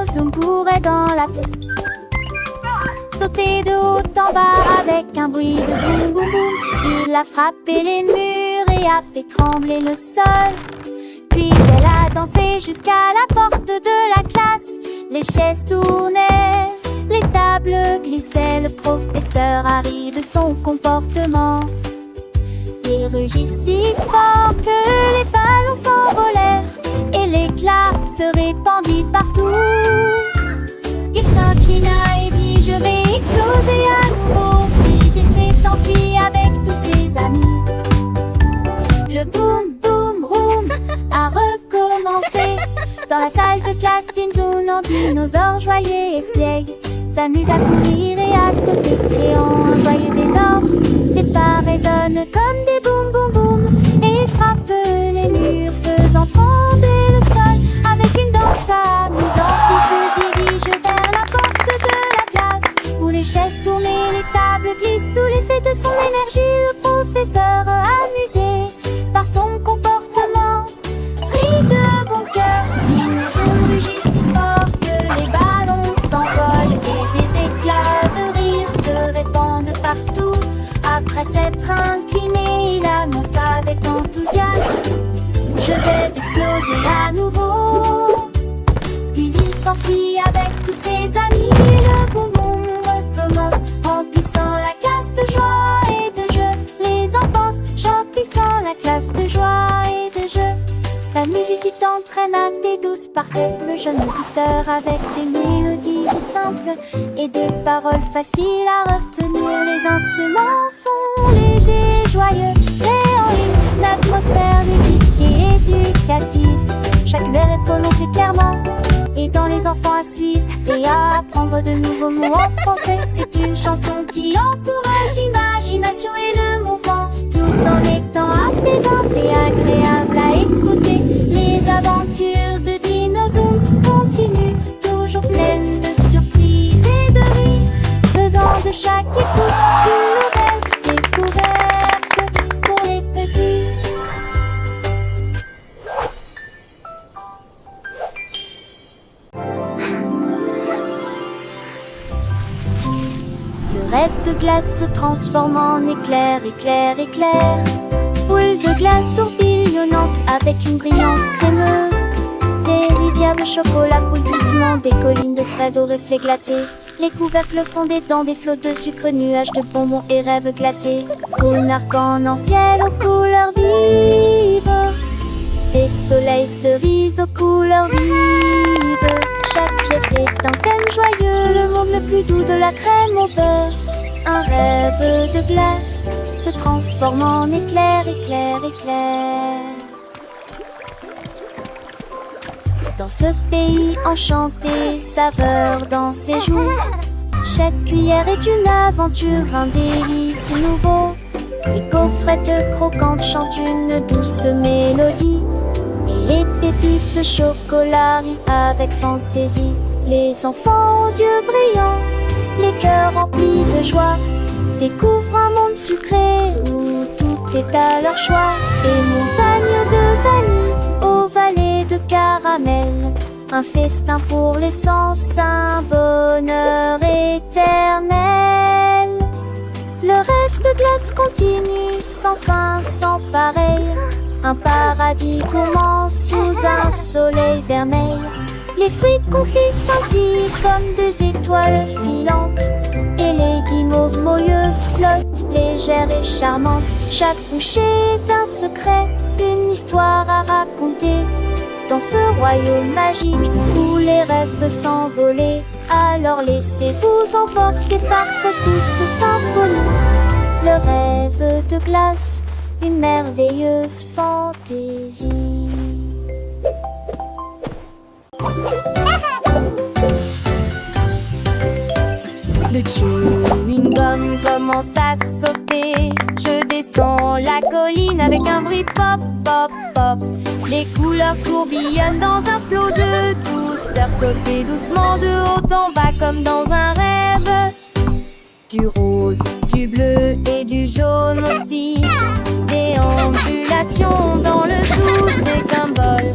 Dinozoom courait dans la pièce. Sautait de haut en bas avec un bruit de boum boum boum. Il a frappé les murs et a fait trembler le sol. Puis elle a dansé jusqu'à la porte de la classe. Les chaises tournaient, les tables glissaient. Le professeur a ri de son comportement. Il rugit si fort que les ballons s'envolèrent et l'éclat se répandit partout. Il s'inclina et dit: je vais exploser à nouveau. Puis il s'est enfui avec tous ses amis. Le boum boum boum a recommencé. Dans la salle de classe, Dinozoom en dinosaure joyeux espiègle s'amuse à courir et à sauter, créant un joyeux désordre. Ses pas résonnent comme des boum boum boum et il frappe les murs, faisant trembler le sol. Avec une danse amusante, il se dirige vers la porte de la classe, où les chaises tournent et les tables glissent. Sous l'effet de son énergie, le professeur, amusé par son comportement, rit de bon cœur. Dinozoom rugit si fort que les ballons s'envolent et des éclats de rire se répandent partout. Après s'être incliné, il annonce avec enthousiasme: je vais exploser à nouveau. Puis il s'enfuit avec tous ses amis. Le boum boum recommence, remplissant la classe de joie et de jeu. Les enfants remplissant la classe de joie et de jeu. La musique qui t'entraîne à tes douces parfaite. Le jeune auditeur avec des mélodies si simples et des paroles faciles à retenir. Les instruments sont légers, joyeux, créant une atmosphère ludique et éducative. Chaque vers est prononcé clairement, aidant les enfants à suivre et à apprendre de nouveaux mots en français. C'est une chanson qui encourage l'imagination et le mouvement, tout en étant apaisante et agréable à écouter. Les aventures de Dinozoom continuent, toujours pleines de surprises et de rires, faisant de chaque écoute une nouvelle découverte pour les petits. Le rêve de glace se transforme en éclair, éclair, éclair. Boule de glace tourbillonnante avec une brillance crémeuse. Des rivières de chocolat coulent doucement, des collines de fraises aux reflets glacés. Les couvercles fondés dans des flots de sucre, nuages de bonbons et rêves glacés. Cône arc-en-ciel aux couleurs vives, des soleils cerises aux couleurs vives. Chaque pièce est un thème joyeux, le monde le plus doux de la crème au beurre. Un rêve de glace se transforme en éclair, éclair, éclair. Dans ce pays enchanté, saveur dans ses joues. Chaque cuillère est une aventure, un délice nouveau. Les gaufrettes croquantes chantent une douce mélodie. Et les pépites de chocolat rient avec fantaisie. Les enfants aux yeux brillants, les cœurs remplis de joie, découvrent un monde sucré où tout est à leur choix. Des montagnes de vanille aux vallées de caramel, un festin pour les sens, un bonheur éternel. Le rêve de glace continue sans fin, sans pareil. Un paradis commence sous un soleil vermeil. Les fruits confits scintillent comme des étoiles filantes, et les guimauves moelleuses flottent, légères et charmantes. Chaque bouchée est un secret, une histoire à raconter. Dans ce royaume magique où les rêves peuvent s'envoler, alors laissez-vous emporter par cette douce symphonie. Le rêve de glace, une merveilleuse fantaisie. Le chewing-gum commence à sauter. Je descends la colline avec un bruit pop, pop, pop. Les couleurs tourbillonnent dans un flot de douceur. Sauter doucement de haut en bas comme dans un rêve. Du rose, du bleu et du jaune aussi. Déambulation dans le souffle des Gumball.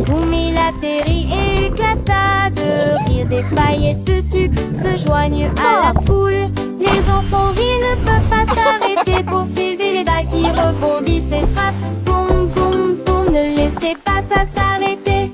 Boum, il atterrit et éclata de rire. les paillettes de sucre se joignent à la foule. Les enfants rient, ne peuvent pas s'arrêter. Poursuivez les balles qui rebondissent et frappent. Boum, boum, boum, ne laissez pas ça s'arrêter.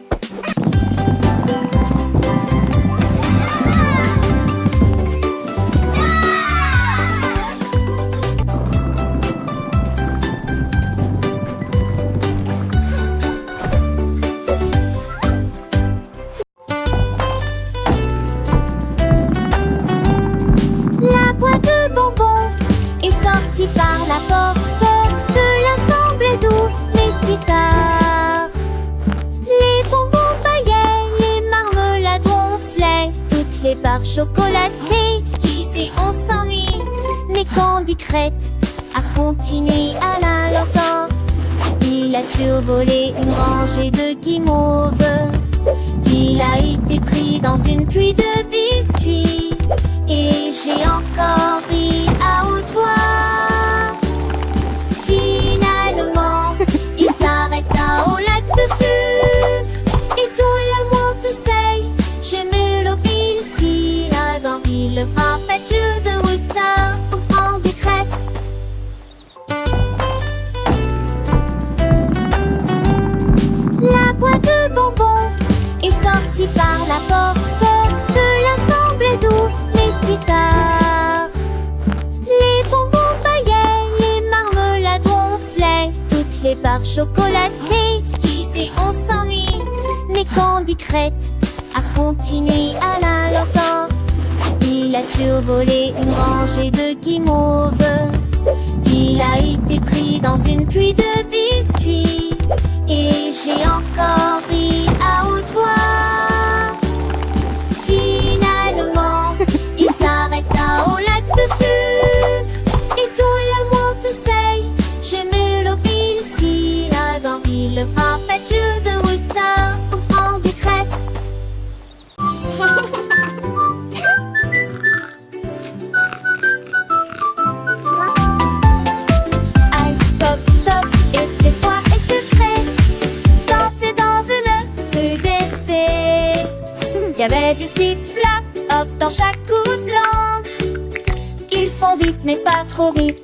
Par la porte, cela semblait doux, mais si tard. Les bonbons paillettes, les marmelades ronflaient, toutes les barres chocolatées disaient on s'ennuie. Mais Candy Crête a continué à la lenteur. Il a survolé une rangée de guimauves. Il a été pris dans une pluie de biscuits. Et j'ai encore ri à haute voix. Finalement, il s'arrêta au lac de sucre. Et tout le monde sait, je me l'obéis ici. Là dans le parfait de Wouta pour prendre des crêtes. La boîte de bonbons est sortie par la porte. Cela semblait doux, mais si tard. Les bonbons paillettes, les marmelades ronflaient, toutes les barres chocolatées disaient on s'ennuie. Mais Candy Crête a continué à la lenteur. Il a survolé une rangée de guimauves. Il a été pris dans une pluie de biscuits. Et j'ai encore ri à haute voix. Finalement, il s'arrêta au lac de sucre. Et tout le monde sait, je me l'obéis ici. Là dans le parfait de Wouta pour prendre des crêtes. Ice pop top était froid et secret. Danser dans une rue d'été. Il y avait du flip-flap hop dans chaque coup de langue. Ils font vite mais pas trop vite.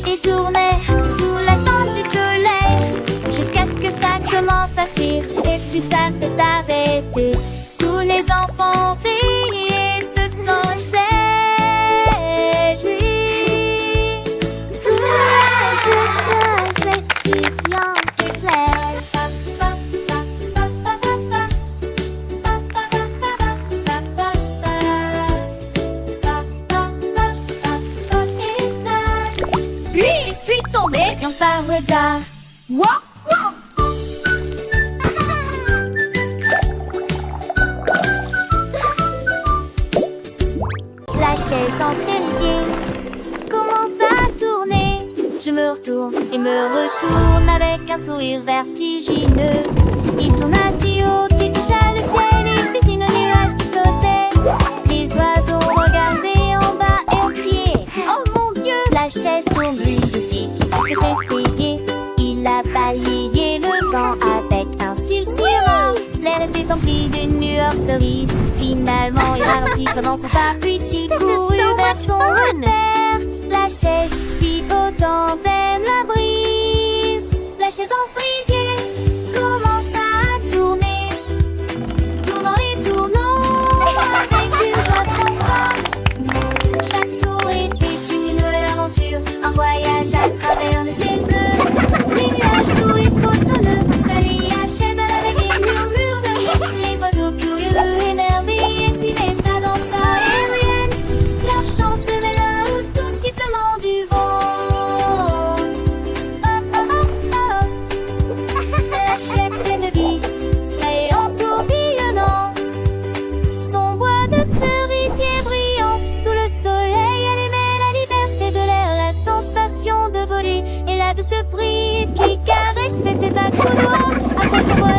Ils tournaient sous la tente du soleil jusqu'à ce que ça commence à fuir. Et puis ça s'est arrêté. Tous les enfants rient et se sont réjouis. C'est brillant et clair. Puis je suis tombée dans un regard. Wow, wow. La chaise en cerisier commence à tourner. Je me retourne et me retourne avec un sourire vertigineux. Il tourna si haut qu'il toucha le ciel et dessine un nuage qui flottait. Les oiseaux regardaient en bas et ont crié oh mon Dieu! La chaise tourne lui depuis qu'il peut essayer. Il a balayé le vent avec un style si rare. L'air était empli d'une lueur cerise. Finalement il ralentit pendant son pas. Puis il courut vers son repère. La chaise pivotant aime la brise. La chaise en cerisier commence à tourner. Tournant et tournant avec une joie sans fin. Chaque tour était une nouvelle aventure. Un voyage à travers le ciel bleu. Les nuages doux et cotonneux s'allient à chaise à la vague et murmure de les oiseaux curieux émerveillés suivaient sa danse aérienne. Leur chant se mêla au doux sifflement du vent. Oh, oh, oh, oh. La chaise pleine de vie et en tourbillonnant. Son bois de cerisier brillant sous le soleil allumait la liberté de l'air, la sensation de voler et la douce brise qui caressait ses accoudoirs. À quoi